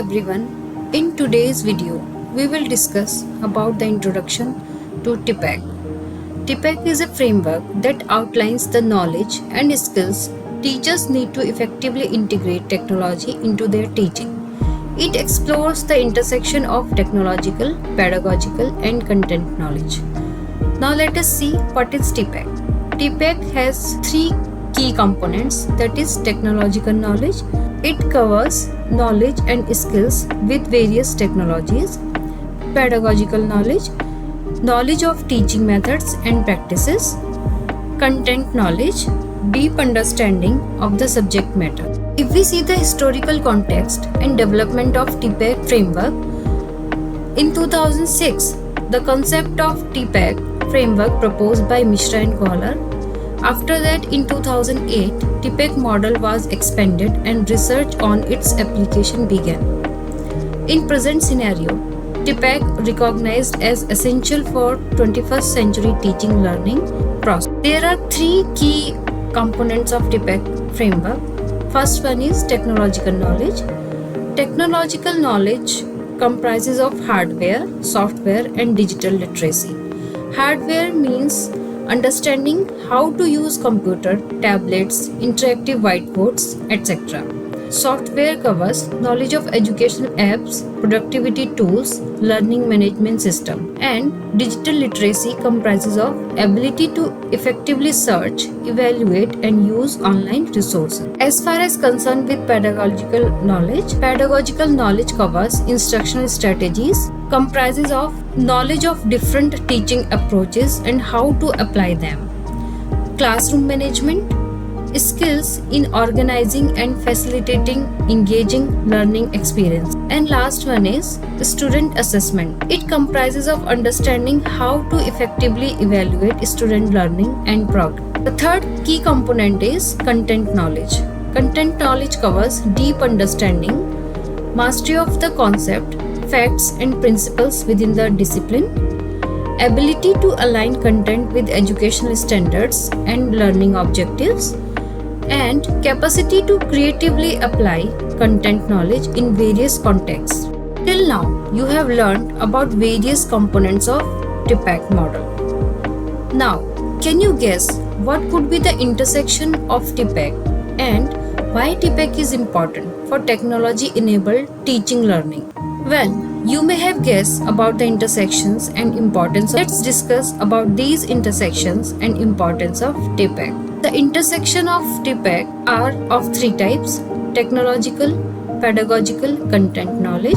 everyone. In today's video, we will discuss about the introduction to TPEC. TPEC is a framework that outlines the knowledge and skills teachers need to effectively integrate technology into their teaching. It explores the intersection of technological, pedagogical, and content knowledge. Now let us see what is TPEC. TPEC has three key components, that is technological knowledge. It covers knowledge and skills with various technologies. Pedagogical knowledge, knowledge of teaching methods and practices. Content knowledge, deep understanding of the subject matter. If we see the historical context and development of TPEC framework, in 2006, the concept of TPEC framework proposed by Mishra and Kohler. After that, in 2008, TPEC model was expanded and research on its application began. In present scenario, TPEC recognized as essential for 21st century teaching learning process. There are three key components of TPEC framework. First one is technological knowledge. Technological knowledge comprises of hardware, software, and digital literacy. Hardware means understanding how to use computer, tablets, interactive whiteboards, etc. Software covers knowledge of educational apps, productivity tools, learning management system, and digital literacy comprises of ability to effectively search, evaluate, and use online resources. As far as concerned with pedagogical knowledge covers instructional strategies, comprises of knowledge of different teaching approaches and how to apply them. Classroom management, skills in organizing and facilitating engaging learning experience. And last one is student assessment. It comprises of understanding how to effectively evaluate student learning and progress. The third key component is content knowledge. Content knowledge covers deep understanding, mastery of the concept, facts and principles within the discipline, ability to align content with educational standards and learning objectives, and capacity to creatively apply content knowledge in various contexts. Till now, you have learned about various components of TPEC model. Now, can you guess what could be the intersection of TPEC and why TPEC is important for technology-enabled teaching learning? Well, you may have guessed about the intersections and importance. Let's discuss about these intersections and importance of TPEC. The intersection of TPEC are of three types: technological, pedagogical, content knowledge.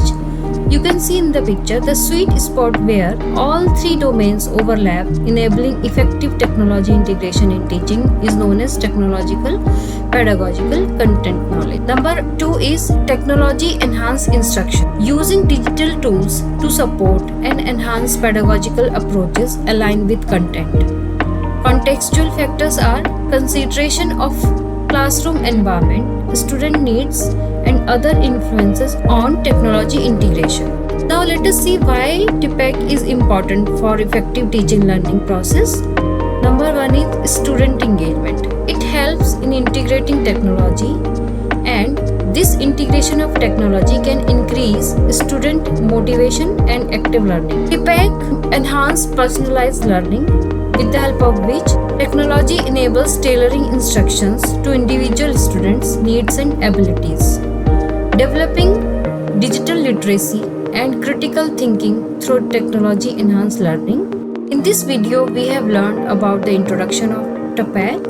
You can see in the picture the sweet spot where all three domains overlap, enabling effective technology integration in teaching is known as technological, pedagogical, content knowledge. Number 2 is technology enhanced instruction. Using digital tools to support and enhance pedagogical approaches aligned with content. Contextual factors are consideration of classroom environment, student needs, and other influences on technology integration. Now let us see why TPEC is important for effective teaching learning process. Number 1 is student engagement. It helps in integrating technology, and this integration of technology can increase student motivation and active learning. TPEC enhance personalized learning, with the help of which technology enables tailoring instructions to individual students' needs and abilities. Developing digital literacy and critical thinking through technology-enhanced learning. In this video, we have learned about the introduction of TPEC,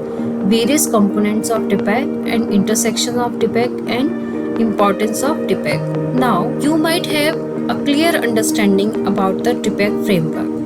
various components of TPEC and intersection of TPEC and importance of TPEC. Now, you might have a clear understanding about the TPEC framework.